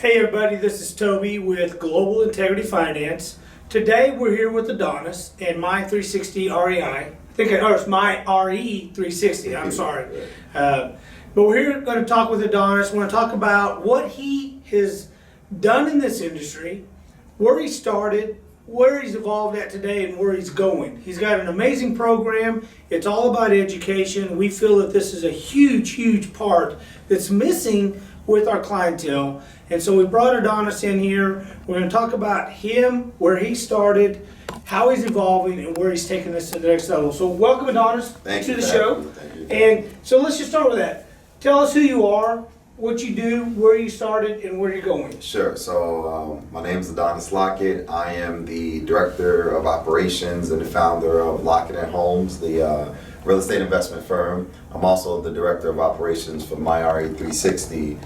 Hey everybody, this is Toby with Global Integrity Finance. Today we're here with Adonis and my 360 REI. I think it's my RE 360, I'm sorry. But we're here going to talk with Adonis. We're going to talk about what he has done in this industry, where he started, where he's evolved at today, and where he's going. He's got an amazing program. It's all about education. We feel that this is a huge part that's missing with our clientele. And so we brought Adonis in here. We're going to talk about him, where he started, how he's evolving, and where he's taking this to the next level. So welcome, Adonis, to the show. Thank you. And so let's just start with that. Tell us who you are, what you do, where you started, and where you're going. Sure. So my name is Adonis Locket. I am the Director of Operations and the founder of Locket & Homes, the real estate investment firm. I'm also the Director of Operations for MyRE 360,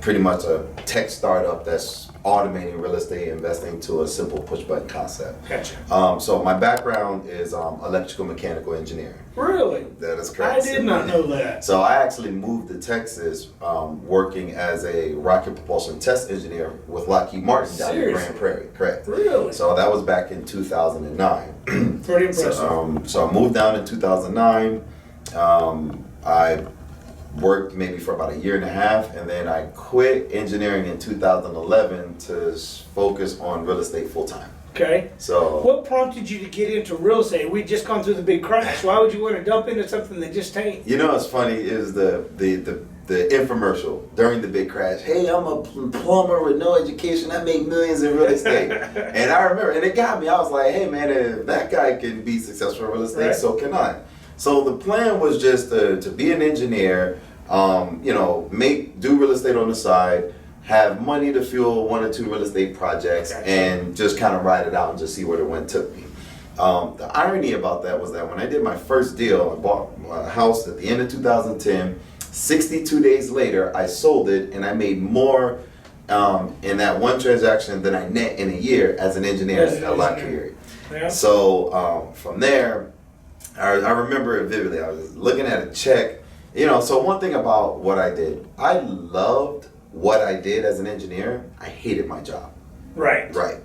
pretty much a tech startup that's automating real estate investing to a simple push-button concept. Gotcha. So my background is electrical mechanical engineering. Really? That is correct. I did not know that. So I actually moved to Texas working as a rocket propulsion test engineer with Lockheed Martin down in Grand Prairie. Correct. Really? So that was back in 2009. Pretty impressive. So I moved down in 2009. I worked maybe for about a year and a half, and then I quit engineering in 2011 to focus on real estate full time. Okay. So what prompted you to get into real estate? We'd just gone through the big crash. Why would you want to dump into something that just ain't? you know what's funny is the infomercial during the big crash. Hey, I'm a plumber with no education. I make millions in real estate. And I remember, and it got me. I was like, hey man, if that guy can be successful in real estate, right, so can I. So the plan was just to be an engineer, do real estate on the side, have money to fuel 1 or 2 real estate projects, gotcha, and just kind of ride it out and just see where the wind took me. The irony about that was that when I did my first deal, I bought a house at the end of 2010. 62 days later, I sold it, and I made more in that one transaction than I net in a year as an engineer at Lockheed. Yeah. So from there, I remember it vividly. I was looking at a check. So one thing about what I did, I loved what I did as an engineer. I hated my job. Right. Right.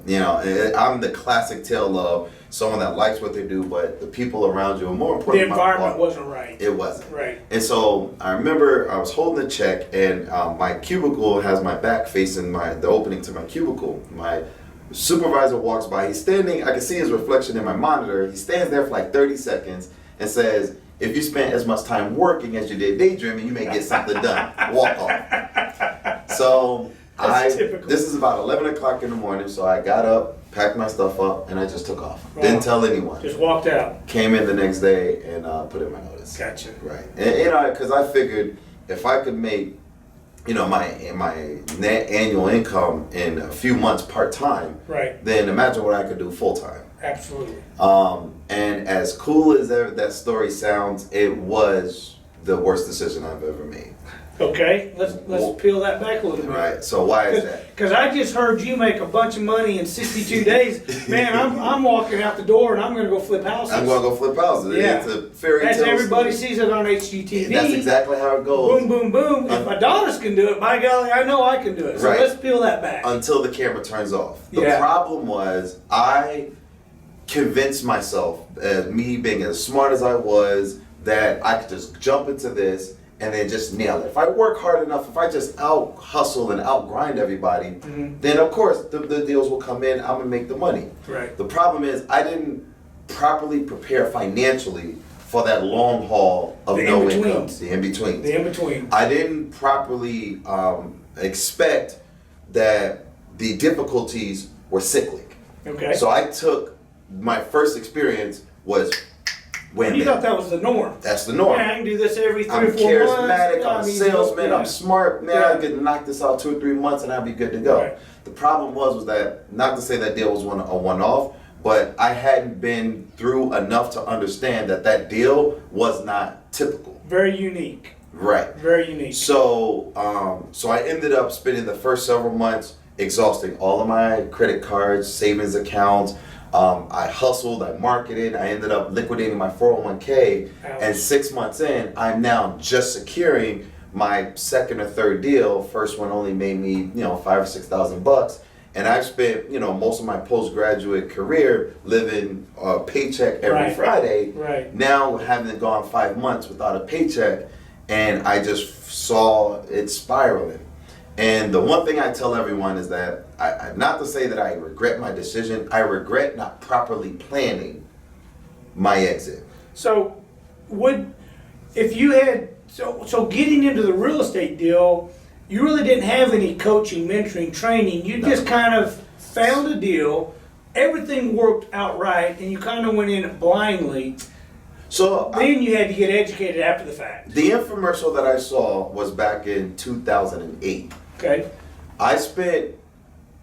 I'm the classic tale of someone that likes what they do, but the people around you, and more importantly, the environment wasn't right. It wasn't. Right. And so I remember I was holding a check, and my cubicle has my back facing the opening to my cubicle. My supervisor walks by. He's standing. I can see his reflection in my monitor. He stands there for like 30 seconds and says, if you spent as much time working as you did daydreaming, you may get something done. Walk off. So this is about 11 o'clock in the morning, so I got up, packed my stuff up, and I just took off. Wow. Didn't tell anyone. Just walked out. Came in the next day and put in my notice. Gotcha. Right. And because I figured if I could make, my net annual income in a few months part-time, right, then imagine what I could do full-time. Absolutely. And as cool as that story sounds, it was the worst decision I've ever made. Okay, let's peel that back a little bit. Right. So why is that? Because I just heard you make a bunch of money in 62 days. Man, I'm walking out the door and I'm going to go flip houses. I'm going to go flip houses. Yeah. It's a fairy tale. As everybody story. sees it on HGTV. That's exactly how it goes. Boom, boom, boom. If Adonis can do it, by golly, I know I can do it. So right, let's peel that back. Until the camera turns off. The problem was I convinced myself, me being as smart as I was, that I could just jump into this and then just nail it. If I work hard enough, if I just out hustle and out grind everybody, then of course the deals will come in, I'm gonna make the money. Right. The problem is I didn't properly prepare financially for that long haul of no income. The in-between. The in-between. I didn't properly expect that the difficulties were cyclic. Okay. So I took, my first experience was when you thought that was the norm. That's the norm. Yeah, I can do this every 3 or 4 months. I'm charismatic, I'm a salesman, yeah, I'm smart, man, I could knock this out 2 or 3 months and I'd be good to go. Right. The problem was that, not to say that deal was a one-off, but I hadn't been through enough to understand that deal was not typical. Very unique. Right. Very unique. So, so I ended up spending the first several months exhausting all of my credit cards, savings accounts. I hustled, I marketed, I ended up liquidating my 401k, Ouch. and 6 months in, I'm now just securing my second or third deal, first one only made me, you know, $5,000 or $6,000. And I've spent, you know, most of my postgraduate career living a paycheck every Friday. Right. Now, having gone 5 months without a paycheck, and I just saw it spiraling. And the one thing I tell everyone is that, not to say that I regret my decision, I regret not properly planning my exit. So, if you had, so getting into the real estate deal, you really didn't have any coaching, mentoring, training. You just kind of found a deal, everything worked out right, and you kind of went in it blindly. So then you had to get educated after the fact. The infomercial that I saw was back in 2008. Okay. I spent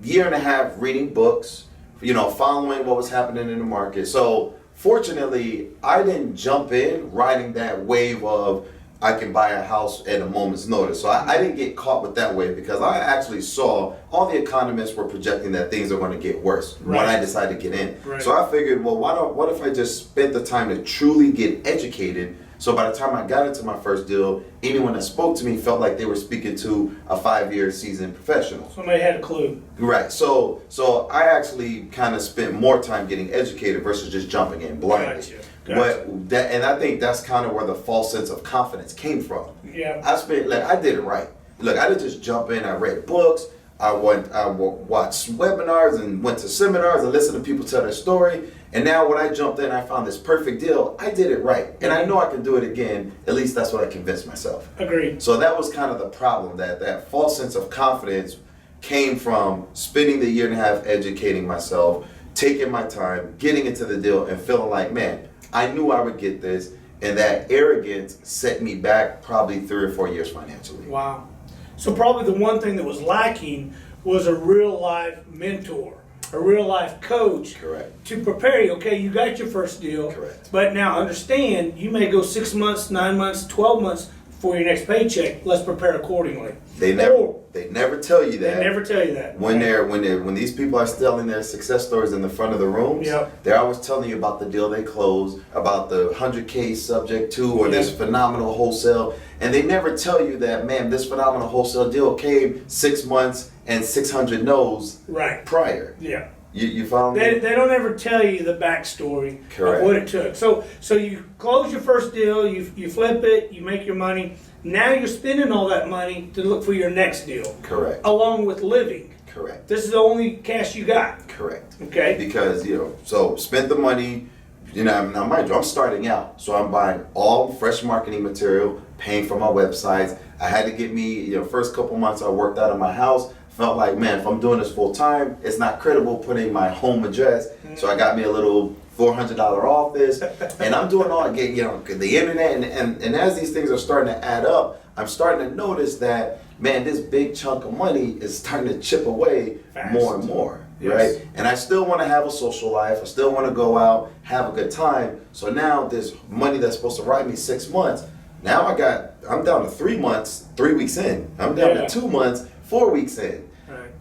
a year and a half reading books, you know, following what was happening in the market. So fortunately, I didn't jump in riding that wave of I can buy a house at a moment's notice. So I didn't get caught with that wave because I actually saw all the economists were projecting that things are going to get worse when I decided to get in. Right. So I figured, well, what if I just spent the time to truly get educated? So by the time I got into my first deal, anyone that spoke to me felt like they were speaking to a 5-year seasoned professional. Somebody had a clue. Right. So I actually kind of spent more time getting educated versus just jumping in blindly. Gotcha. And I think that's kind of where the false sense of confidence came from. Yeah. I did it right. Look, I didn't just jump in. I read books. I watched webinars and went to seminars and listened to people tell their story. And now when I jumped in, I found this perfect deal. I did it right. And I know I can do it again. At least that's what I convinced myself. Agreed. So that was kind of the problem, that false sense of confidence came from spending the year and a half educating myself, taking my time, getting into the deal, and feeling like, man, I knew I would get this. And that arrogance set me back probably 3 or 4 years financially. Wow. So probably the one thing that was lacking was a real life mentor, a real life coach. Correct. To prepare you. Okay, you got your first deal. Correct. But now understand, you may go 6 months, 9 months, 12 months for your next paycheck. Let's prepare accordingly. They never tell you that. They never tell you that. When these people are telling their success stories in the front of the rooms, they're always telling you about the deal they closed, about the 100K subject to, or this phenomenal wholesale, and they never tell you that, man, this phenomenal wholesale deal came 6 months and 600 no's prior. Yeah. You follow me? They don't ever tell you the backstory Correct. of what it took. So you close your first deal, you flip it, you make your money. Now you're spending all that money to look for your next deal. Correct. Along with living. Correct. This is the only cash you got. Correct. Okay. Because, so spent the money, now mind you, I'm starting out. So I'm buying all fresh marketing material, paying for my websites. I had to get me, first couple months I worked out of my house. Felt like, man, if I'm doing this full time, it's not credible putting my home address. So I got me a little $400 office, and I'm doing all the internet, and as these things are starting to add up, I'm starting to notice that, man, this big chunk of money is starting to chip away more and more, right? And I still want to have a social life. I still want to go out, have a good time. So now this money that's supposed to ride me 6 months, now I'm down to 3 months, 3 weeks in. I'm down to 2 months, 4 weeks in.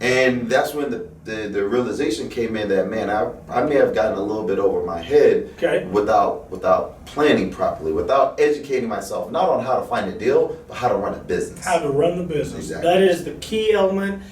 And that's when the realization came in that, man, I may have gotten a little bit over my head without planning properly, without educating myself, not on how to find a deal, but how to run a business. How to run the business. Exactly. That is the key element.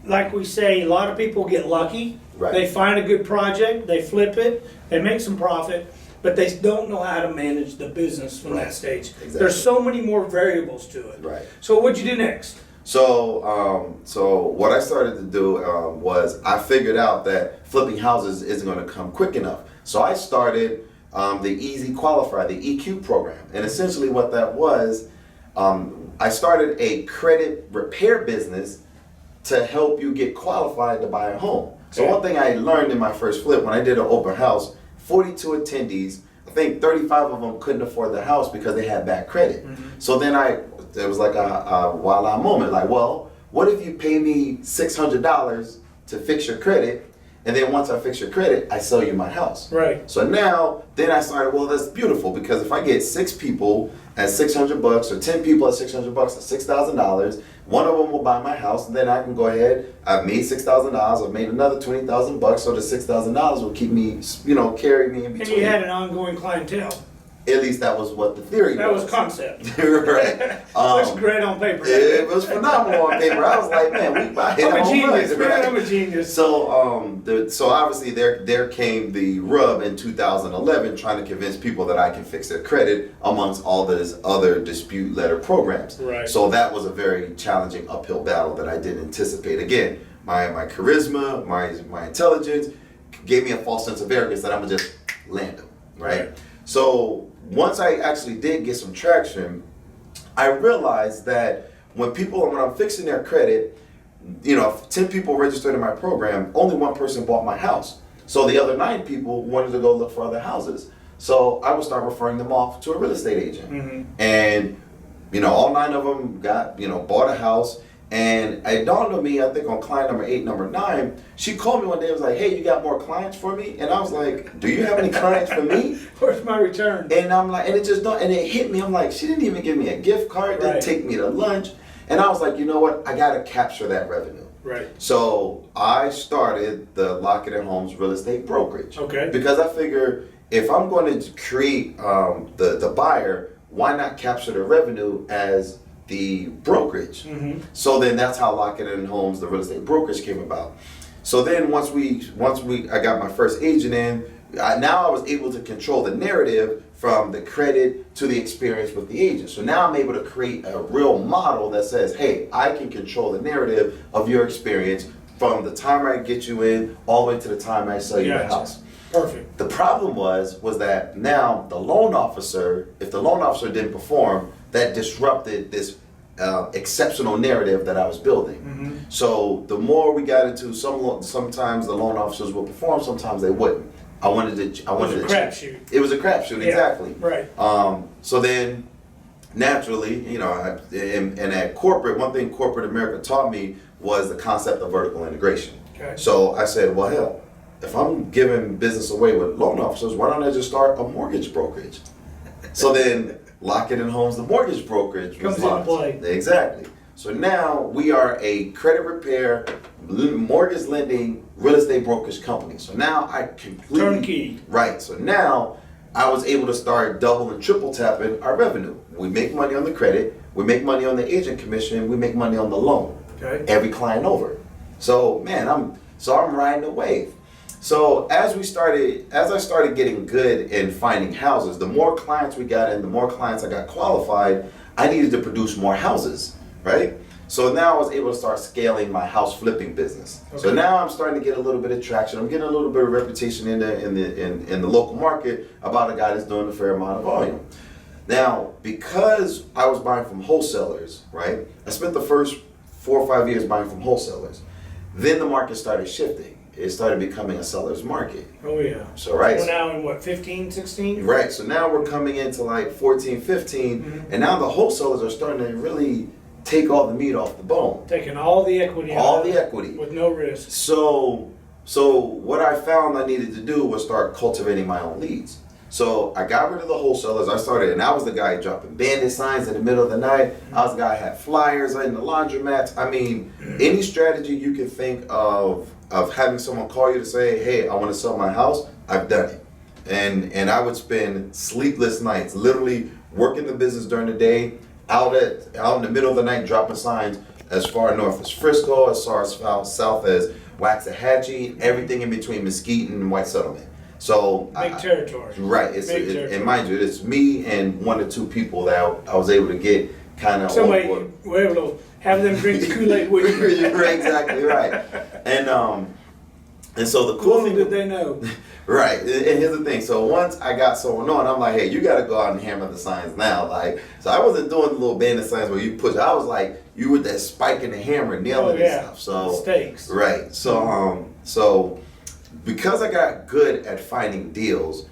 Like we say, a lot of people get lucky. Right. They find a good project, they flip it, they make some profit, but they don't know how to manage the business from that stage. Exactly. There's so many more variables to it. Right. So what'd you do next? So what I started to do was I figured out that flipping houses isn't going to come quick enough. So I started the Easy Qualifier, the EQ program. And essentially what that was, I started a credit repair business to help you get qualified to buy a home. So one thing I learned in my first flip, when I did an open house, 42 attendees, I think 35 of them couldn't afford the house because they had bad credit. So then there was like a voila moment, like, well, what if you pay me $600 to fix your credit, and then once I fix your credit, I sell you my house. Right. So now, then I started, well, that's beautiful, because if I get 6 people at $600 or 10 people at $600, that's $6,000. One of them will buy my house, and then I can go ahead. I've made $6,000. I've made another $20,000, so the $6,000 will keep me, carry me in between. And you had an ongoing clientele. At least that was what the theory That was was. concept. Right. Looks great on paper. It was phenomenal on paper. I was like, man, we about hit I'm a home genius, runs, man. right? I'm a genius. So obviously there came the rub in 2011 trying to convince people that I can fix their credit amongst all those other dispute letter programs. Right. So that was a very challenging uphill battle that I didn't anticipate. Again, my charisma, my intelligence gave me a false sense of arrogance that I'm gonna just land them, right? So once I actually did get some traction, I realized that when I'm fixing their credit, if 10 people registered in my program, only one person bought my house. So the other 9 people wanted to go look for other houses. So I would start referring them off to a real estate agent. Mm-hmm. And, all 9 of them bought a house. And it dawned on me, I think on client number 8, number 9, she called me one day and was like, hey, you got more clients for me? And I was like, do you have any clients for me? Where's my return? And I'm like, and it hit me. I'm like, she didn't even give me a gift card, didn't take me to lunch. And I was like, you know what? I got to capture that revenue. Right. So I started the Locket and Homes real estate brokerage. Okay. Because I figure if I'm going to create the buyer, why not capture the revenue as the brokerage? Mm-hmm. So then that's how Locket and Homes, the real estate brokerage, came about. So then once I got my first agent in, now I was able to control the narrative from the credit to the experience with the agent. So now I'm able to create a real model that says, hey, I can control the narrative of your experience from the time I get you in all the way to the time I sell you the house. Perfect. The problem was that now the loan officer, if the loan officer didn't perform, that disrupted this exceptional narrative that I was building. Mm-hmm. So the more we got into sometimes the loan officers would perform, sometimes they wouldn't. I wanted to. It was a crapshoot. It was a crapshoot, exactly. Right. So then, naturally, and at corporate, one thing corporate America taught me was the concept of vertical integration. Okay. So I said, well, hell, if I'm giving business away with loan officers, why don't I just start a mortgage brokerage? So then, Locket and Homes, the mortgage brokerage, was comes into play. Exactly. So now we are a credit repair, mortgage lending, real estate brokerage company. So now I completely turnkey. Right. So now I was able to start double and triple tapping our revenue. We make money on the credit, we make money on the agent commission, we make money on the loan. Okay. Every client over. So man, I'm riding the wave. So as I started getting good in finding houses, the more clients we got and the more clients I got qualified, I needed to produce more houses, right? So now I was able to start scaling my house flipping business. Okay. So now I'm starting to get a little bit of traction. I'm getting a little bit of reputation in the local market about a guy that's doing a fair amount of volume. Now, because I was buying from wholesalers, right? I spent the first 4 or 5 years buying from wholesalers. Then the market started shifting. It started becoming a seller's market. Oh yeah. So right. We're now in what, 15, 16? Right. So now we're coming into like 14, 15, mm-hmm. and now the wholesalers are starting to really take all the meat off the bone. Taking all the equity All the equity. With no risk. So what I found I needed to do was start cultivating my own leads. So I got rid of the wholesalers. I started, and I was the guy dropping bandit signs in the middle of the night. Mm-hmm. I was the guy who had flyers in the laundromats. I mean, any strategy you can think of having someone call you to say, hey, I want to sell my house, I've done it. And I would spend sleepless nights, literally working the business during the day, out in the middle of the night dropping signs as far north as Frisco, as far as south as Waxahachie, everything in between Mesquite and White Settlement. So big territory. Right. And mind you, it's me and 1 or 2 people that I was able to get kind of somebody we're able to have them drink the Kool-Aid with you. You're exactly right. And so the cool thing did they know. Right. And here's the thing. So once I got someone on, I'm like, hey, you got to go out and hammer the signs now. Like, so I wasn't doing the little bandit signs where you push. I was like, you with that spike and the hammer nailing this stuff. So stakes. Right. So because I got good at finding deals,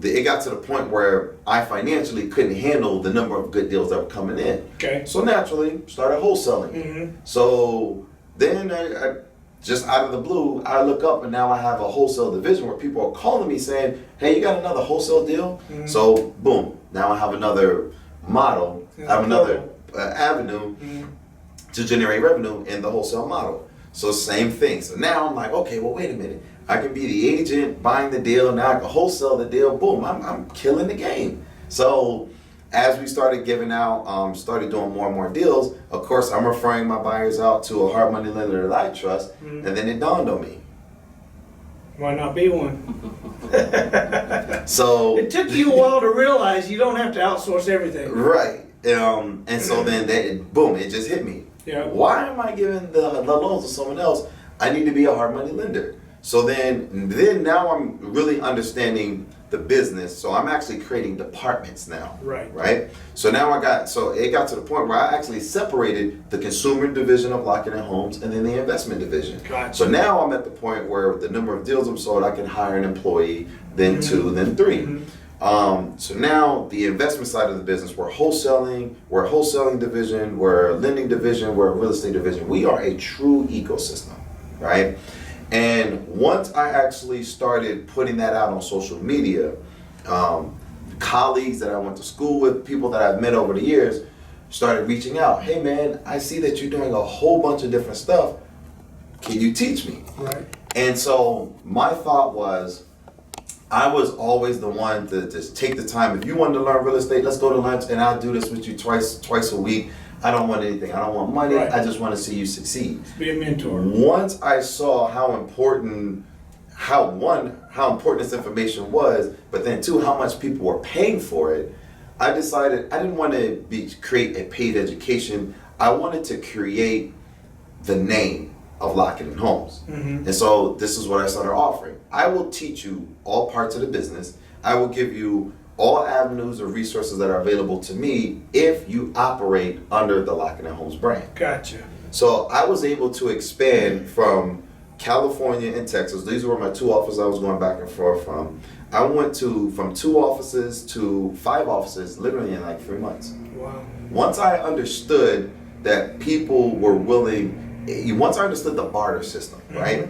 it got to the point where I financially couldn't handle the number of good deals that were coming in. Okay. So naturally, started wholesaling. Mm-hmm. So then I just out of the blue, I look up and now I have a wholesale division where people are calling me saying, hey, you got another wholesale deal? Mm-hmm. So boom, now I have another model, I have another avenue to generate revenue in the wholesale model. So same thing. So now I'm like, okay, well, wait a minute. I can be the agent buying the deal, now I can wholesale the deal. Boom, I'm killing the game. So as we started giving out, started doing more and more deals, of course, I'm referring my buyers out to a hard money lender that I trust. And then it dawned on me. Why not be one? So it took you a while to realize you don't have to outsource everything. Right. And so then boom, it just hit me. Yeah. Why am I giving the loans to someone else? I need to be a hard money lender. So then now I'm really understanding the business. So I'm actually creating departments now. Right. So now it got to the point where I actually separated the consumer division of Locket and Homes and then the investment division. Gotcha. So now I'm at the point where the number of deals I'm sold, I can hire an employee, then two, then three. So now the investment side of the business, we're a wholesaling division, we're a lending division, we're a real estate division. We are a true ecosystem, right? And once I actually started putting that out on social media, colleagues that I went to school with, people that I've met over the years, started reaching out. Hey man, I see that you're doing a whole bunch of different stuff. Can you teach me? Right. And so my thought was, I was always the one to just take the time. If you wanted to learn real estate, let's go to lunch and I'll do this with you twice a week. I don't want anything. I don't want money. Right. I just want to see you succeed. Be a mentor. Once I saw how important this information was, but then two, how much people were paying for it, I decided I didn't want to create a paid education. I wanted to create the name of Locket and Homes. And so this is what I started offering. I will teach you all parts of the business. I will give you all avenues or resources that are available to me if you operate under the Locket and Homes brand. Gotcha. So I was able to expand from California and Texas. These were my two offices I was going back and forth from. I went from 2 offices to 5 offices literally in like 3 months. Wow. Once I understood that people were willing, once I understood the barter system, right?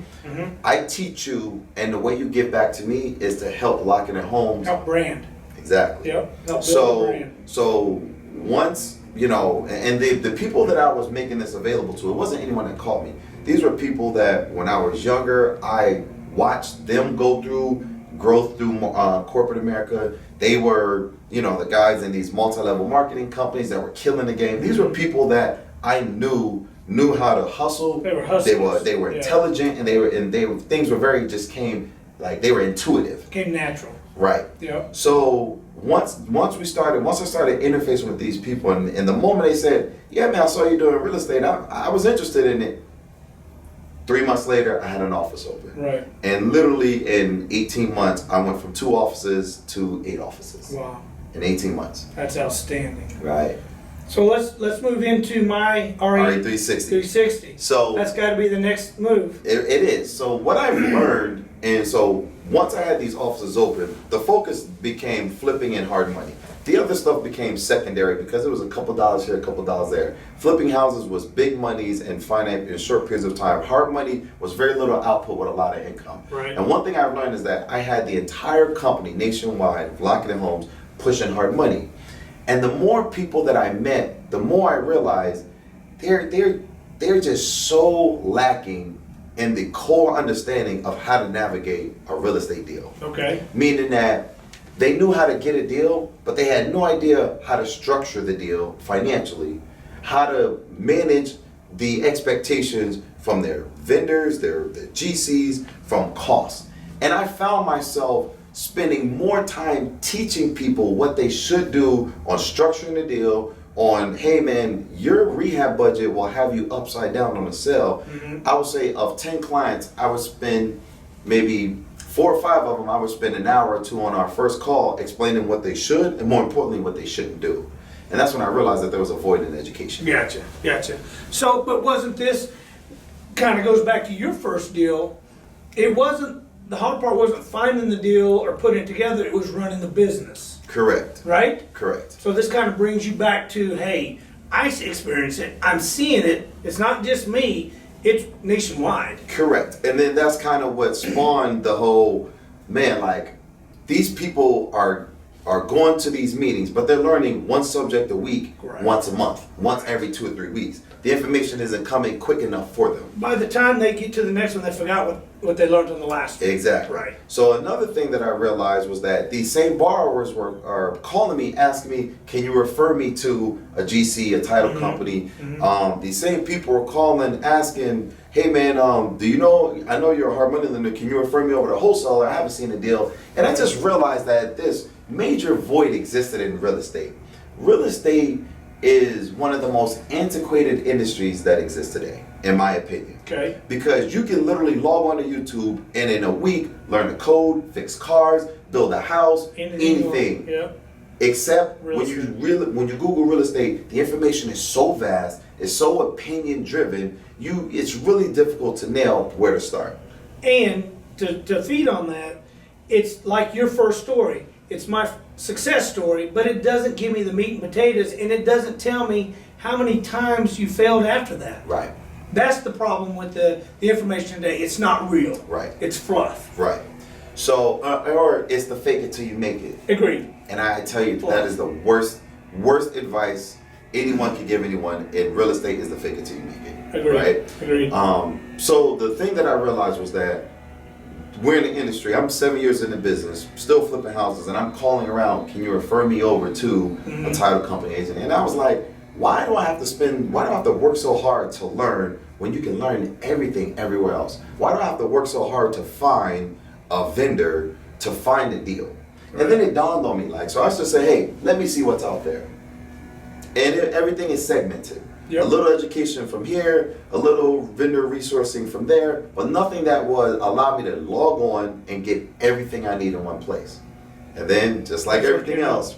I teach you, and the way you give back to me is to help Locket and Homes. Help brand. Exactly. Yep. Help build a brand. So once, and the people that I was making this available to, it wasn't anyone that called me. These were people that when I was younger, I watched them go through growth through corporate America. They were, the guys in these multi-level marketing companies that were killing the game. These were people that I knew how to hustle. They were hustlers. They were intelligent, and things were they were intuitive. Came natural. Right. Yep. So once I started interfacing with these people, and the moment they said, "Yeah, man, I saw you doing real estate," I was interested in it. 3 months later, I had an office open. Right. And literally in 18 months, I went from 2 offices to 8 offices. Wow. In 18 months. That's outstanding. Right. So let's move into my RE 360. So that's got to be the next move. It is. So what I've learned, and so once I had these offices open, the focus became flipping and hard money. The other stuff became secondary because it was a couple dollars here, a couple dollars there. Flipping houses was big monies and finite in short periods of time. Hard money was very little output with a lot of income. Right. And one thing I've learned is that I had the entire company nationwide, Locket and Homes, pushing hard money. And the more people that I met, the more I realized they're just so lacking in the core understanding of how to navigate a real estate deal. Okay. Meaning that they knew how to get a deal, but they had no idea how to structure the deal financially, how to manage the expectations from their vendors, their GCs, from costs. And I found myself spending more time teaching people what they should do on structuring the deal, on, hey man, your rehab budget will have you upside down on a sale. I would say of 10 clients, I would spend maybe 4 or 5 of them, I would spend an hour or 2 on our first call explaining what they should and more importantly what they shouldn't do. And that's when I realized that there was a void in education. Gotcha. So, but wasn't this, kind of goes back to your first deal, the hard part wasn't finding the deal or putting it together, it was running the business. Correct. Right? Correct. So this kind of brings you back to, hey, I experience it, I'm seeing it, it's not just me, it's nationwide. Correct. And then that's kind of what spawned the whole, man, like, these people are are going to these meetings, but they're learning one subject a week, Right. once a month, once every 2 or 3 weeks. The information isn't coming quick enough for them. By the time they get to the next one, they forgot what they learned on the last one. Exactly. Right. So another thing that I realized was that these same borrowers are calling me, asking me, can you refer me to a GC, a title company? These same people are calling, asking, hey man, do you know, I know you're a hard money lender, can you refer me over to a wholesaler? I haven't seen a deal. And I just realized that this major void existed in real estate. Real estate is one of the most antiquated industries that exists today, in my opinion. Okay. Because you can literally log on to YouTube and in a week learn the code, fix cars, build a house, anything. Yeah. Except Real when you Google real estate, the information is so vast, it's so opinion driven, it's really difficult to nail where to start. And to feed on that, it's like your first story. It's my success story, but it doesn't give me the meat and potatoes, and it doesn't tell me how many times you failed after that. Right. That's the problem with the information today. It's not real. Right. It's fluff. Right. So, or it's the fake it till you make it. Agreed. And I tell you, that is the worst advice anyone can give anyone in real estate is the fake it till you make it. Agreed. Right? Agreed. So the thing that I realized was that we're in the industry. I'm 7 years in the business, still flipping houses, and I'm calling around, can you refer me over to a title company agent? And I was like, why do I have to work so hard to learn when you can learn everything everywhere else? Why do I have to work so hard to find a vendor to find a deal? And then it dawned on me, so I just say, hey, let me see what's out there. And everything is segmented. Yep. A little education from here, a little vendor resourcing from there, but nothing that would allow me to log on and get everything I need in one place. And then, just like everything else,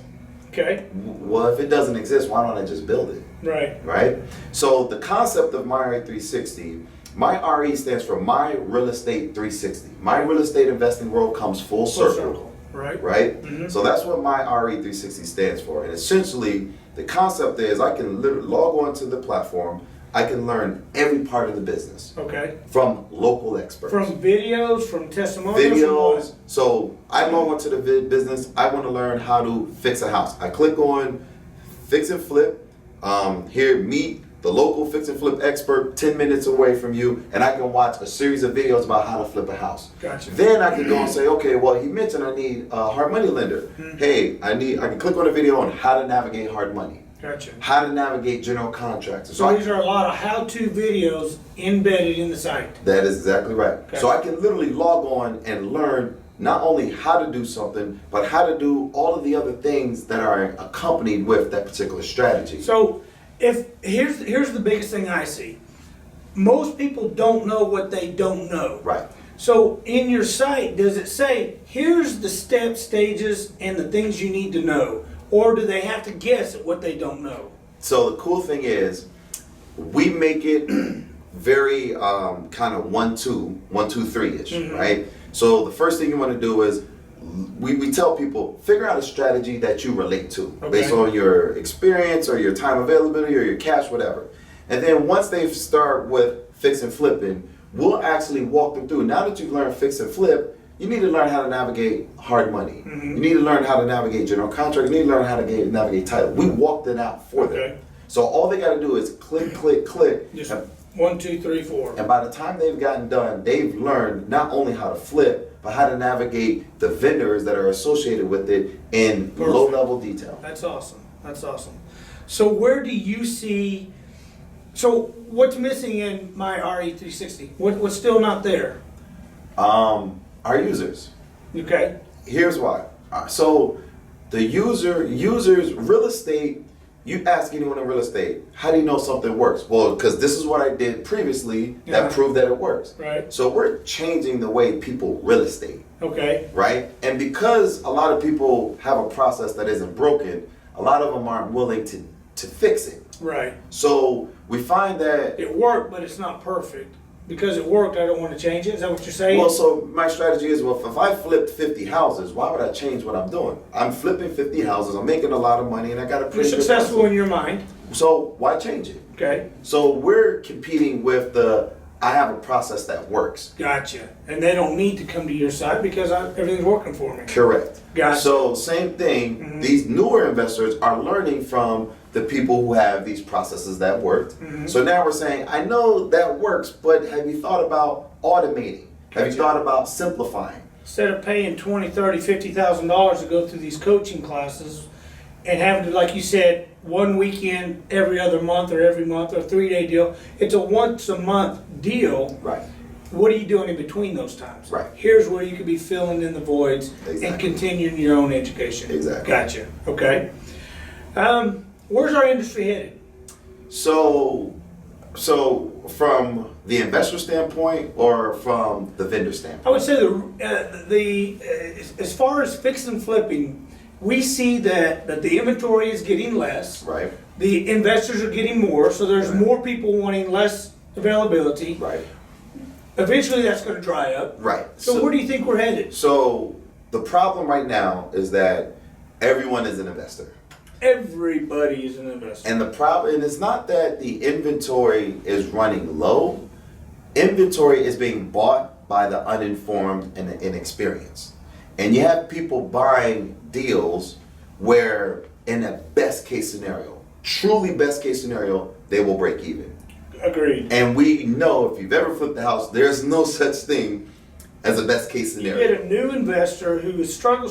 okay. Well, if it doesn't exist, why don't I just build it? Right. Right? So the concept of my RE 360, my RE stands for My Real Estate 360. My real estate investing world comes full circle. Right. Right? So that's what my RE 360 stands for. And essentially, the concept is I can log on to the platform. I can learn every part of the business. Okay. From local experts. From videos, from testimonials. Videos. So I log on to the business. I want to learn how to fix a house. I click on fix and flip. Here, meet the local fix and flip expert 10 minutes away from you, and I can watch a series of videos about how to flip a house. Gotcha. Then I can go and say, okay, well, he mentioned I need a hard money lender. Hey, I can click on a video on how to navigate hard money. Gotcha. How to navigate general contractors. So these are a lot of how-to videos embedded in the site. That is exactly right. Okay. So I can literally log on and learn not only how to do something, but how to do all of the other things that are accompanied with that particular strategy. So here's the biggest thing I see. Most people don't know what they don't know. Right. So in your site, does it say, here's the steps, stages, and the things you need to know? Or do they have to guess at what they don't know? So the cool thing is, we make it very kind of 1, 2, 3-ish, right? So the first thing you want to do is, we tell people, figure out a strategy that you relate to, based on your experience or your time availability or your cash, whatever. And then once they start with fix and flipping, we'll actually walk them through. Now that you've learned fix and flip, you need to learn how to navigate hard money. You need to learn how to navigate general contract. You need to learn how to navigate title. We walked it out for them. So all they got to do is click, click, click. Just 1, 2, 3, 4. And by the time they've gotten done, they've learned not only how to flip, but how to navigate the vendors that are associated with it in low-level detail. That's awesome. That's awesome. So where do you see, so what's missing in my RE360? What's still not there? Our users. Okay. Here's why. So the users, real estate, you ask anyone in real estate, how do you know something works? Well, because this is what I did previously that proved that it works. Right. So we're changing the way people real estate. Okay. Right? And because a lot of people have a process that isn't broken, a lot of them aren't willing to fix it. Right. So we find that it worked, but it's not perfect. Because it worked, I don't want to change it. Is that what you're saying? Well, so my strategy is, well, if I flipped 50 houses, why would I change what I'm doing? I'm flipping 50 houses, I'm making a lot of money, and I got a pretty You're successful in your mind. So why change it? Okay. So we're competing with the I have a process that works. Gotcha. And they don't need to come to your side because everything's working for me. Correct. Gotcha. So same thing, Mm-hmm. these newer investors are learning from the people who have these processes that worked. Mm-hmm. So now we're saying, I know that works, but have you thought about automating? Have you Gotcha. thought about simplifying? Instead of paying $20,000, $30,000, $50,000 to go through these coaching classes and having to, like you said, one weekend every other month or every month or a 3-day deal, it's a once a month deal. Right. What are you doing in between those times? Right. Here's where you could be filling in the voids and Exactly. continuing your own education. Exactly. Gotcha. Okay. Where's our industry headed? So from the investor standpoint or from the vendor standpoint? I would say as far as fix and flipping, we see that the inventory is getting less. Right. The investors are getting more, so there's Right. more people wanting less availability. Right. Eventually, that's going to dry up. Right. So where do you think we're headed? So the problem right now is that everyone is an investor. Everybody is an investor. And the problem, and it's not that the inventory is running low. Inventory is being bought by the uninformed and the inexperienced. And you have people buying deals where, in a best case scenario, truly best case scenario, they will break even. Agreed. And we know if you've ever flipped the house, there's no such thing as a best case You scenario. get a new investor who is struggle,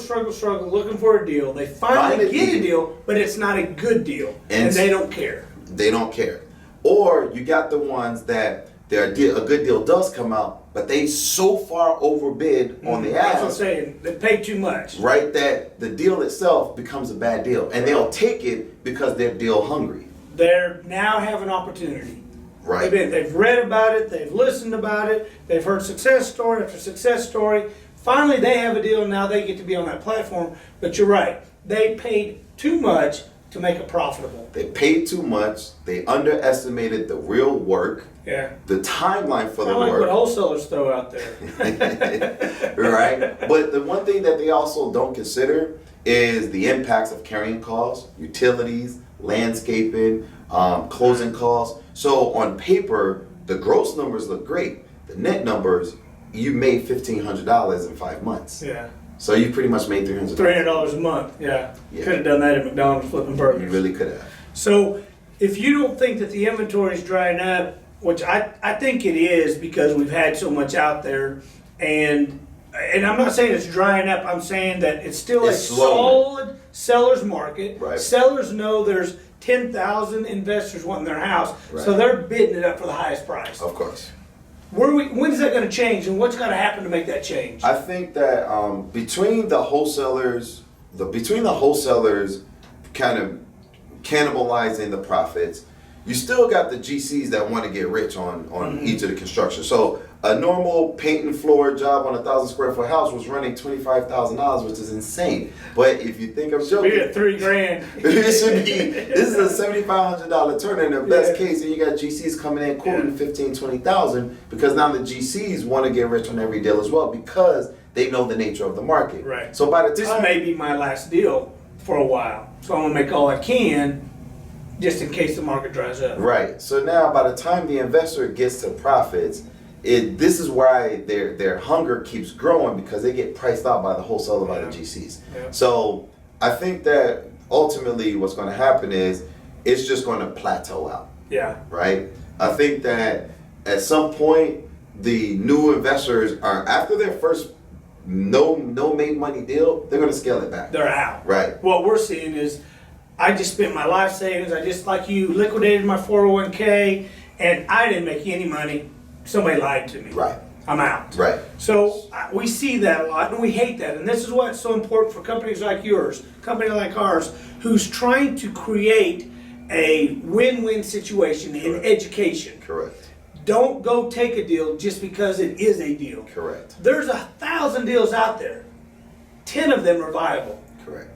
looking for a deal. They finally get a deal, but it's not a good deal, and they don't care. They don't care. Or you got the ones that a good deal does come out, but they so far overbid on the That's what I'm ask, saying. They pay too much. right, that the deal itself becomes a bad deal. And they'll take it because they're deal hungry. They now have an opportunity. Right. They've read about it, they've listened about it, they've heard success story after success story. Finally, they have a deal, now they get to be on that platform. But you're right, they paid too much to make it profitable. They paid too much. They underestimated the real work, Yeah. the timeline for the I like what work. wholesalers throw out there. Right? But the one thing that they also don't consider is the impacts of carrying costs, utilities, landscaping, closing costs. So on paper, the gross numbers look great. The net numbers, you made $1,500 in 5 months. Yeah. So you pretty much made $300. $300 a month, yeah. Yeah. Could have done that at McDonald's flipping You burgers. really could have. So if you don't think that the inventory is drying up, which I think it is because we've had so much out there, and I'm not saying it's drying up, I'm saying that it's still It's a slowing. solid seller's market. Right. Sellers know there's 10,000 investors wanting their house, so Right. they're bidding it up for the highest price. Of course. When is that going to change, and what's got to happen to make that change? I think that between the wholesalers kind of cannibalizing the profits, you still got the GCs that want to get rich on each of the construction. So a normal paint and floor job on a 1,000 square foot house was running $25,000, which is insane. But if you think I'm Be joking, at $3,000. it should be. This is a $7,500 turn in the best Yeah. case, and you got GCs coming in quoting 15, 20,000 because now the GCs want to get rich on every deal as well because they know the nature of the market. Right. So by the This time may be my last deal for a while, so I'm gonna make all I can, just in case the market dries up. right. So now by the time the investor gets to profits, this is why their hunger keeps growing because they get priced out by the wholesaler, by the GCs. Yeah. So I think that ultimately what's going to happen is it's just going to plateau out. Yeah. Right? I think that at some point the new investors are after their first no make money deal, they're going to scale it back. They're out. Right. What we're seeing is, I just spent my life savings. I just, like you, liquidated my 401k, and I didn't make any money. Somebody lied to me. Right. I'm out. Right. So we see that a lot, and we hate that. And this is why it's so important for companies like yours, company like ours, who's trying to create a win-win situation in Correct. education. Correct. Don't go take a deal just because it is a deal. Correct. There's 1,000 deals out there. 10 of them are viable. Correct.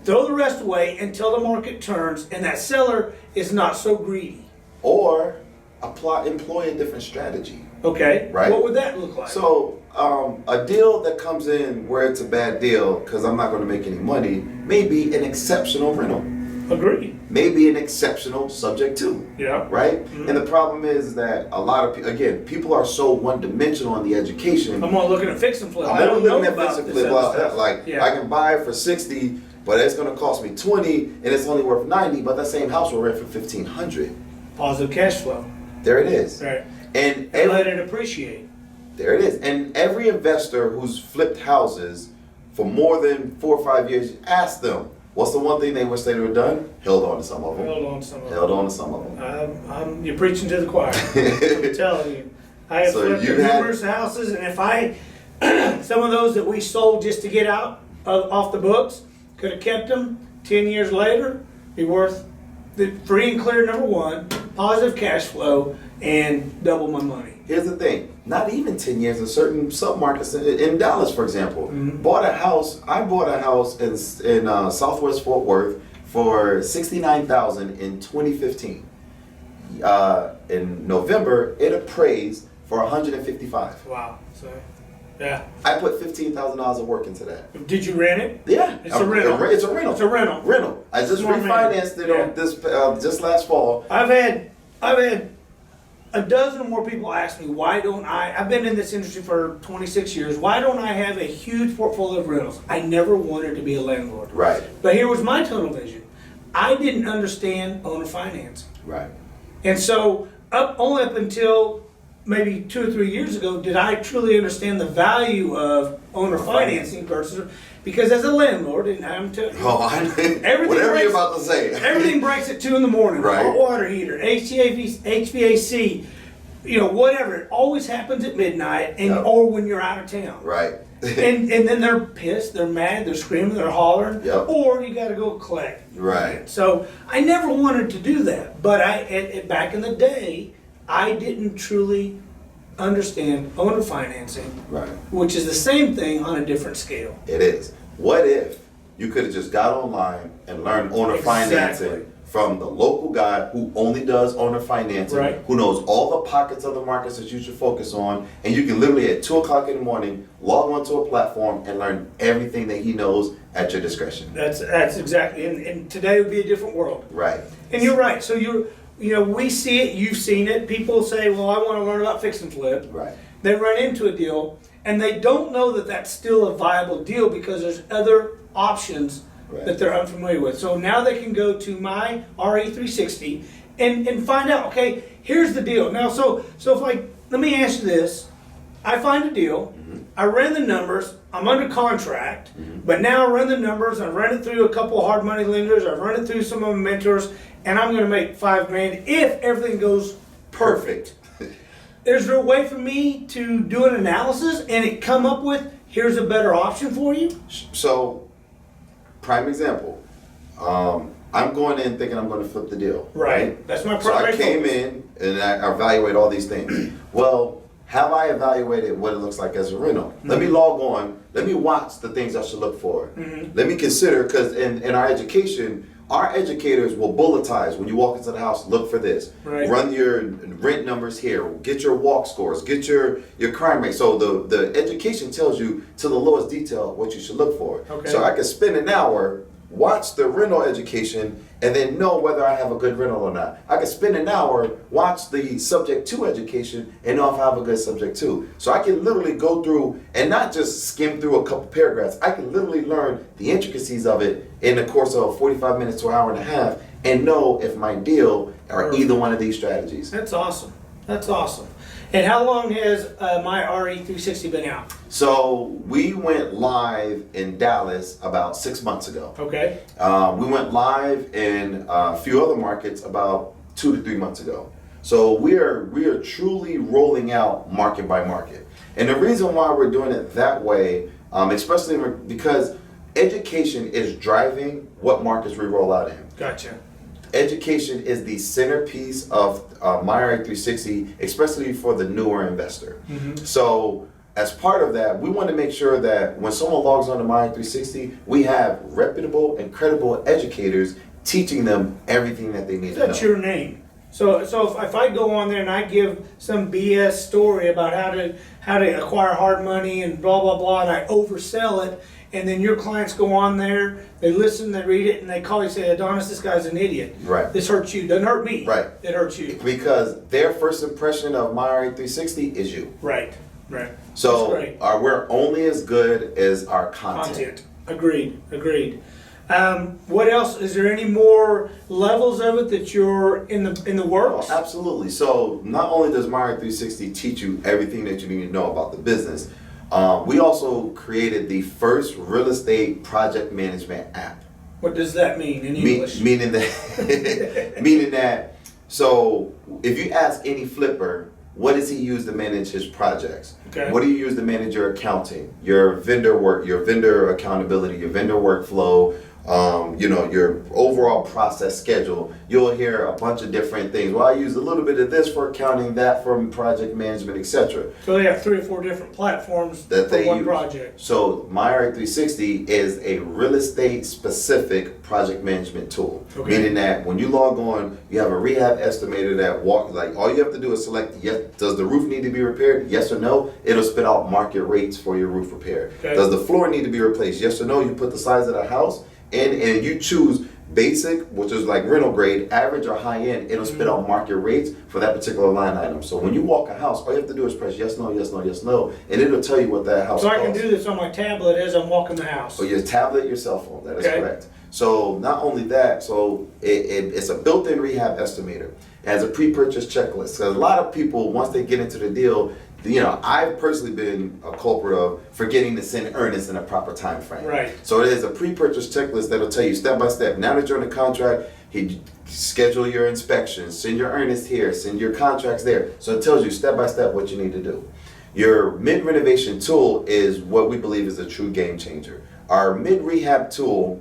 Throw the rest away until the market turns and that seller is not so greedy. Or employ a different strategy. Okay? Right. What would that look like? So a deal that comes in where it's a bad deal because I'm not going to make any money may be an exceptional rental. Agreed. may be an exceptional subject to. Yeah. Right? And the problem is that a lot of again, people are so one-dimensional on the education. I'm more looking at fix and flip. I'm I don't know looking at about fix and this flip. other stuff. Like Yeah. I can buy it for 60, but it's going to cost me 20, and it's only worth 90. But that same house will rent for 1,500. Positive cash flow. There it is. Right. And And let it appreciate. there it is. And every investor who's flipped houses for more than 4 or 5 years, ask them, what's the one thing they wish they would have done? Held on to some of them. Hold on to some of Held on to some of them. you're preaching to the choir. I'm telling you. I have So flipped you had- numerous houses, and if some of those that we sold just to get out off the books, could have kept them 10 years later, be worth the free and clear number one, positive cash flow, and double my money. Here's the thing, not even 10 years in certain submarkets in Dallas, for example. Mhm. I bought a house in Southwest Fort Worth for $69,000 in 2015. In November, it appraised for $155,000. Wow. So, yeah. I put $15,000 of work into that. Did you rent it? Yeah, It's a rental. It's a rental. It's a rental. Rental. I just Smart man. refinanced it Yeah. on this just last fall. I've had a dozen or more people ask me, why don't I've been in this industry for 26 years, why don't I have a huge portfolio of rentals? I never wanted to be a landlord. Right. But here was my tunnel vision. I didn't understand owner financing. Right. And so only up until maybe 2 or 3 years ago did I truly understand the value of owner financing versus, because as a landlord, and I'm telling you, Oh, whatever breaks- you're about to say. everything breaks at 2 in the morning. Right. Hot water heater, HVAC, whatever. It always happens at midnight Yep. or when you're out of town. Right. And then they're pissed, they're mad, they're screaming, they're hollering, Yep. or you got to go collect. Right. So I never wanted to do that, but back in the day, I didn't truly understand owner financing, Right. which is the same thing on a different scale. It is. What if you could have just got online and learned owner Exactly. financing from the local guy who only does owner financing, Right. who knows all the pockets of the markets that you should focus on, and you can literally at 2 o'clock in the morning log onto a platform and learn everything that he knows at your discretion. That's exactly, and today would be a different world. Right. And you're right. So we see it. You've seen it. People say, "Well, I want to learn about fix and flip." Right. They run into a deal, and they don't know that that's still a viable deal because there's other options Right. that they're unfamiliar with. So now they can go to my RE360 and find out. Okay, here's the deal. Now, so if let me ask you this: I find a deal. I ran the numbers. I'm under contract, but now I run the numbers. I run it through a couple of hard money lenders. I run it through some of my mentors, and I'm going to make $5,000 if everything goes perfect. Is there a way for me to do an analysis and it come up with here's a better option for you? So, prime example. I'm going in thinking I'm going to flip the deal. Right. That's my So I primary came focus. in and I evaluate all these things. Well, have I evaluated what it looks like as a rental? Let me log on. Let me watch the things I should look for. Let me consider, because in our education, our educators will bulletize when you walk into the house, look for this. Right. Run your rent numbers here. Get your walk scores. Get your crime rate. So the education tells you to the lowest detail what you should look for. Okay. So I could spend an hour, watch the rental education, and then know whether I have a good rental or not. I could spend an hour, watch the subject to education, and know if I have a good subject to. So I can literally go through and not just skim through a couple paragraphs. I can literally learn the intricacies of it in the course of 45 minutes to an hour and a half and know if my deal are either one of these strategies. That's awesome. That's awesome. And how long has my RE360 been out? So we went live in Dallas about 6 months ago. Okay. We went live in a few other markets about 2 to 3 months ago. So we are truly rolling out market by market. And the reason why we're doing it that way, especially because education is driving what markets we roll out in. Gotcha. Education is the centerpiece of MyRA 360, especially for the newer investor. So as part of that, we want to make sure that when someone logs on to MyRA 360, we have reputable and credible educators teaching them everything that they need to know. That's your name. So if I go on there and I give some BS story about how to acquire hard money and blah blah blah, and I oversell it, and then your clients go on there, they listen, they read it, and they call you and say, Adonis, this guy's an idiot. Right. This hurts you. Doesn't hurt me. Right. It hurts you. Because their first impression of my RE 360 is you. Right. Right. So That's great. we're only as good as our content. Agreed. What else? Is there any more levels of it that you're in the works? Oh, absolutely. So not only does Myra 360 teach you everything that you need to know about the business, we also created the first real estate project management app. What does that mean in English? Meaning that, so if you ask any flipper, what does he use to manage his projects? Okay. What do you use to manage your accounting, your vendor work, your vendor accountability, your vendor workflow, your overall process schedule? You'll hear a bunch of different things. Well, I use a little bit of this for accounting, that for project management, etc. So they have 3 or 4 different platforms that for they one use. project. So MyRE 360 is a real estate specific project management tool. Okay. Meaning that when you log on, you have a rehab estimator that all you have to do is select, yes, does the roof need to be repaired? Yes or no? It'll spit out market rates for your roof repair. Okay. Does the floor need to be replaced? Yes or no? You put the size of the house and you choose basic, which is like rental grade, average or high end. It'll spit out market rates for that particular line item. So when you walk a house, all you have to do is press yes, no, yes, no, yes, no, and it'll tell you what that house So costs. I can do this on my tablet as I'm walking the house. Or your tablet, your cell phone. That is Okay. correct. So not only that, so it's a built-in rehab estimator. It has a pre-purchase checklist. So a lot of people, once they get into the deal, I've personally been a culprit of forgetting to send earnest in a proper time frame. Right. So it is a pre-purchase checklist that'll tell you step by step. Now that you're in the contract, schedule your inspections, send your earnest here, send your contracts there. So it tells you step by step what you need to do. Your mid-renovation tool is what we believe is a true game changer. Our mid-rehab tool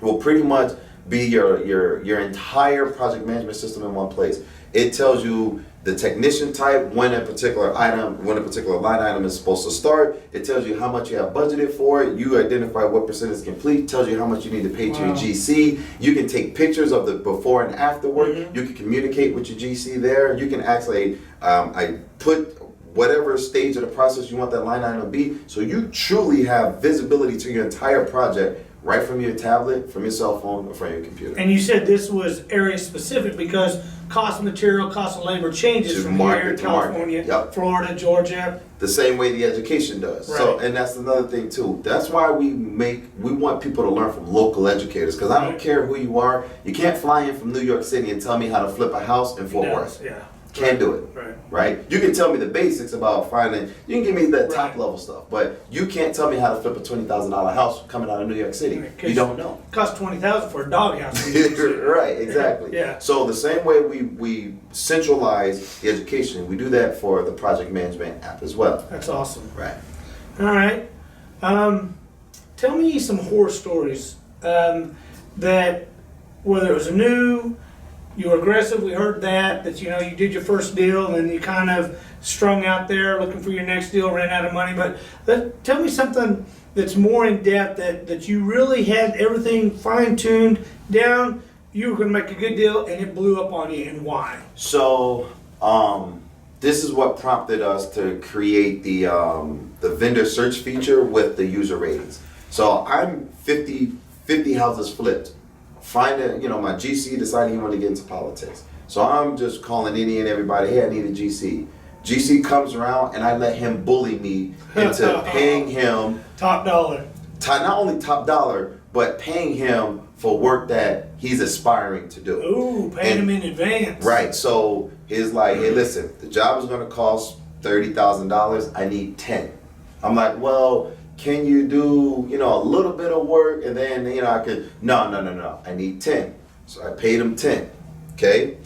will pretty much be your entire project management system in one place. It tells you the technician type, when a particular line item is supposed to start. It tells you how much you have budgeted for it. You identify what percent is complete. Tells you how much you need to pay to your GC. You can take pictures of the before and after work. Mm-hmm. You can communicate with your GC there. You can actually I put whatever stage of the process you want that line item to be, so you truly have visibility to your entire project right from your tablet, from your cell phone, or from your computer. And you said this was area specific because cost of material, cost of labor changes To from market here, to market. California, Yep. Florida, Georgia. The same way the education does. So, Right. and that's another thing too. That's why we want people to learn from local educators, because I don't Right. care who you are. You can't fly in from New York City and tell me how to flip a house in Fort Worth. Yeah. Can't do it. Right. Right? You can tell me the basics about finding, you can give me the top Right. level stuff, but you can't tell me how to flip a $20,000 house coming out of New York City. Right, 'cause You don't know. Cost $20,000 for a doghouse. Right, exactly. Yeah. So the same way we centralize the education, we do that for the project management app as well. That's awesome. Right. All right. Tell me some horror stories that, whether it was new, you were aggressive, we heard that you did your first deal and then you kind of strung out there looking for your next deal, ran out of money. But tell me something that's more in depth that you really had everything fine-tuned down. You were going to make a good deal and it blew up on you, and why? So this is what prompted us to create the vendor search feature with the user ratings. So I'm 50 houses flipped. My GC decided he wanted to get into politics. So I'm just calling any and everybody, hey, I need a GC. GC comes around and I let him bully me into paying him Top dollar. not only top dollar, but paying him for work that he's aspiring to do. Ooh, paying him in advance. Right. So he's like, hey, listen, the job is going to cost $30,000. I need 10. I'm like, well, can you do, a little bit of work and then, I could, no. I need 10. So I paid him 10. Okay.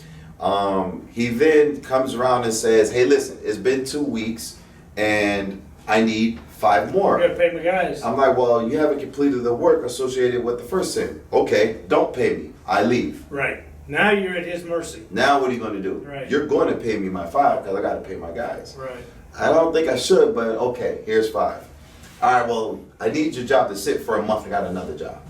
He then comes around and says, hey, listen, it's been 2 weeks and I need 5 more. You gotta pay my guys. I'm like, well, you haven't completed the work associated with the first thing. Okay, don't pay me. I leave. Right. Now you're at his mercy. Now what are you going to do? Right. You're going to pay me my 5 because I got to pay my guys. Right. I don't think I should, but okay, here's 5. All right, well, I need your job to sit for a month. I got another job.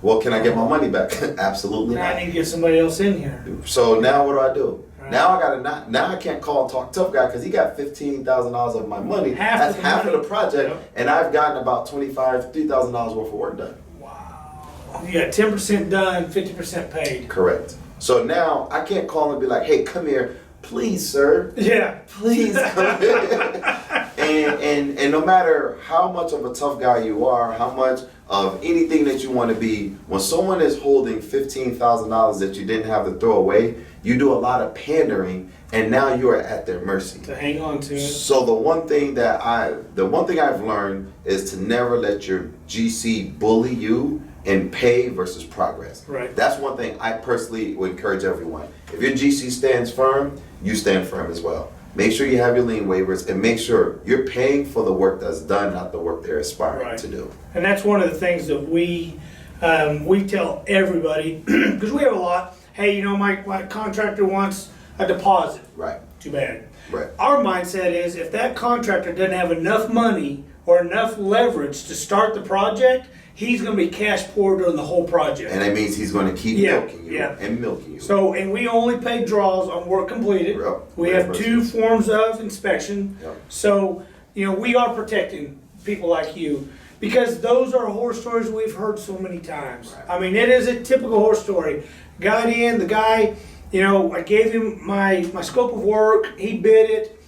Well, can I get my money back? Absolutely Now not. I need to get somebody else in here. So now what do? Right. Right. Now I can't call and talk tough guy because he got $15,000 of my money. Half That's half of the project, Yep. and I've gotten about $3,000 worth of work done. Wow. You got 10% done, 50% paid. Correct. So now I can't call and be like, hey, come here, please, sir. Yeah. Please come here. And no matter how much of a tough guy you are, how much of anything that you want to be, when someone is holding $15,000 that you didn't have to throw away, you do a lot of pandering, and now you are at their mercy. To hang on to it. So the one thing I've learned is to never let your GC bully you in pay versus progress. Right. That's one thing I personally would encourage everyone. If your GC stands firm, you stand firm as well. Make sure you have your lien waivers and make sure you're paying for the work that's done, not the work they're aspiring to do. And that's one of the things that we tell everybody, because we have a lot. Hey, my contractor wants a deposit. Right. Too bad. Right. Our mindset is if that contractor doesn't have enough money or enough leverage to start the project, he's going to be cash poor during the whole project. And that means he's going to keep milking you Yeah. and milking you. So, and we only pay draws on work completed. Yep. We have 2 forms of inspection. Yep. So, we are protecting people like you because those are horror stories we've heard so many times. Right. I mean, it is a typical horror story. Got in, the guy, I gave him my scope of work, he bid it.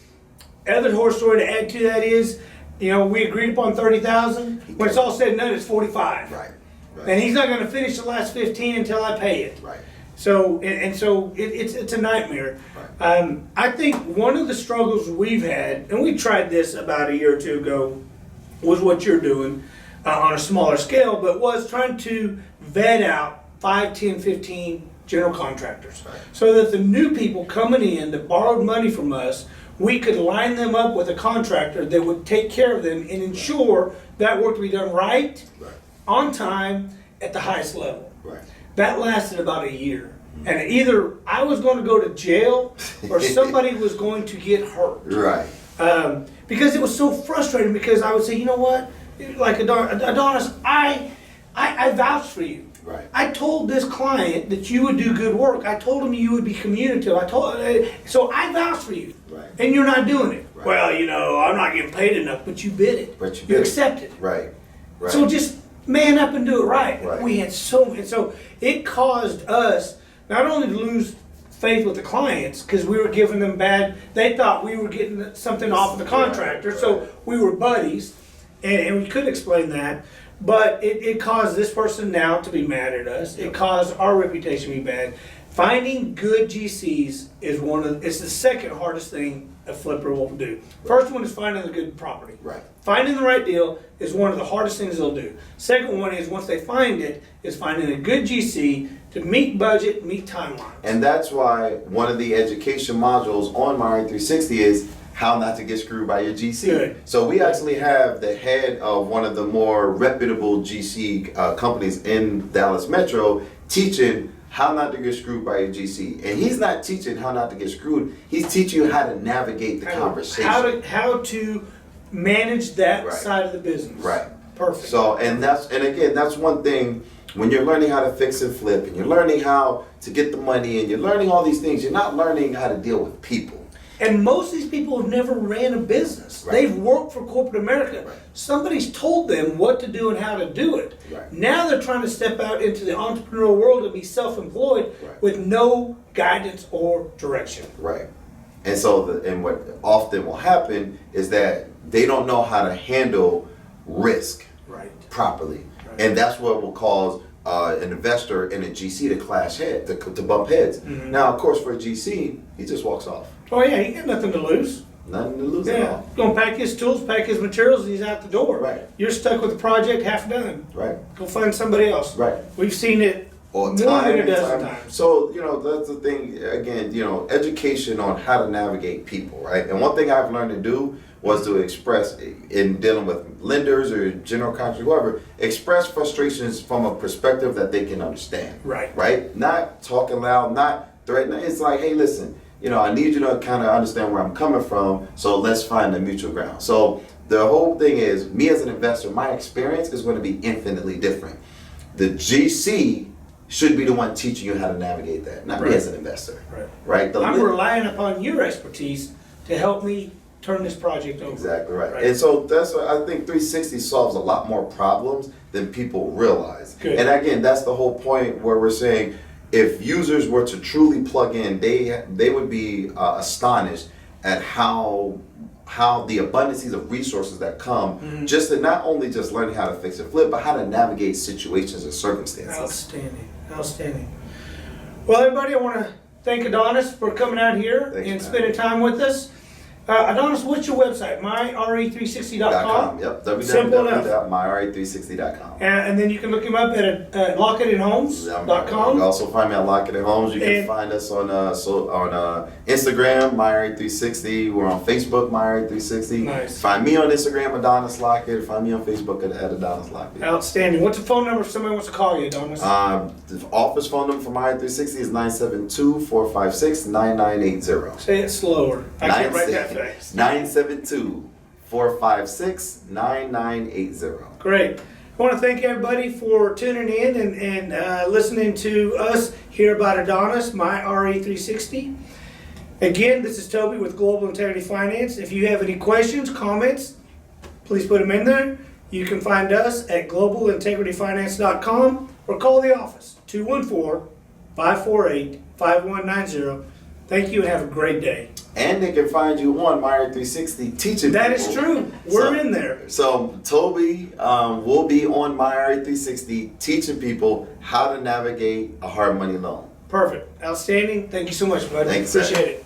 Other horror story to add to that is, we agreed upon 30,000. When it's all said and done, it's 45. Right. And he's not going to finish the last 15 until I pay it. Right. So it's a nightmare. Right. I think one of the struggles we've had, and we tried this about a year or two ago, was what you're doing on a smaller scale, but was trying to vet out 5, 10, 15 general contractors. Right. So that the new people coming in that borrowed money from us, we could line them up with a contractor that would take care of them and ensure that work to be done right, on time, at the highest level. Right. That lasted about a year. And either I was going to go to jail or somebody was going to get hurt. Right. Because it was so frustrating because I would say, you know what? Like Adonis, I vouched for you. Right. I told this client that you would do good work. I told him you would be communicative. So I vouched for you. Right. And you're not doing it. Right. Well, I'm not getting paid enough, but you bid it. But you accepted. Right. Right. So just man up and do it right. Right. We had so it caused us not only to lose faith with the clients because we were giving them they thought we were getting something off of the contractor, so we were buddies, and we could explain that, but it caused this person now to be mad at us. It caused our reputation to be bad. Finding good GCs it's the second hardest thing a flipper will do. First one is finding a good property. Right. Finding the right deal is one of the hardest things they'll do. Second one is once they find it, is finding a good GC to meet budget, meet timelines. And that's why one of the education modules on my 360 is how not to get screwed by your GC. Good. So we actually have the head of one of the more reputable GC companies in Dallas Metro teaching how not to get screwed by your GC. And he's not teaching how not to get screwed. He's teaching you how to navigate the conversation. How to manage that Right. side of the business. Right. Perfect. So, and again, that's one thing when you're learning how to fix and flip and you're learning how to get the money and you're learning all these things, you're not learning how to deal with people. And most of these people have never ran a business. Right. They've worked for corporate America. Right. Somebody's told them what to do and how to do it. Right. Now they're trying to step out into the entrepreneurial world and be self-employed Right. with no guidance or direction. Right. And so, and what often will happen is that they don't know how to handle risk Right. properly. Right. And that's what will cause an investor and a GC to clash heads, to bump heads. Mhm. Now, of course, for a GC, he just walks off. Oh yeah, he got nothing to lose. Nothing to lose at Yeah, all. gonna pack his tools, pack his materials, and he's out the door. Right. You're stuck with the project half done. Right. Go find somebody else. Right. We've seen it Or more time than a and dozen time. times. So, that's the thing, again, education on how to navigate people, right? And one thing I've learned to do was to express, in dealing with lenders or general contractors, whoever, express frustrations from a perspective that they can understand. Right. Right? Not talking loud, not threatening. It's like, hey, listen, I need you to kind of understand where I'm coming from, so let's find a mutual ground. So the whole thing is, me as an investor, my experience is going to be infinitely different. The GC should be the one teaching you how to navigate that, not me as an investor. Right? I'm relying upon your expertise to help me turn this project over. Exactly right. And so that's what I think 360 solves a lot more problems than people realize. Good. And again, that's the whole point where we're saying if users were to truly plug in, they would be astonished at how the abundances of resources that come just to not only just learning how to fix and flip, but how to navigate situations and circumstances. Outstanding. Well, everybody, I want to thank Adonis for coming out here and spending time with us. Adonis, what's your website? MyRE360.com? Yep, www.myre360.com. And then you can look him up at LocketandHomes.com. You can also find me at Locket and Homes. You can find us on Instagram, MyRE360. We're on Facebook, MyRE360. Nice. Find me on Instagram, Adonis Locket. Find me on Facebook at Adonis Locket. Outstanding. What's the phone number if somebody wants to call you, Adonis? The office phone number for MyRE360 is 972-456-9980. Say it slower. I can't write that fast. 972-456-9980. Great. I want to thank everybody for tuning in and listening to us hear about Adonis, my RE360. Again, this is Toby with Global Integrity Finance. If you have any questions, comments, please put them in there. You can find us at globalintegrityfinance.com or call the office, 214-548-5190. Thank you and have a great day. And they can find you on MyRE360 teaching That people. is true. We're in there. So Toby will be on MyRE360 teaching people how to navigate a hard money loan. Perfect. Outstanding. Thank you so much, buddy. Thanks, Appreciate it.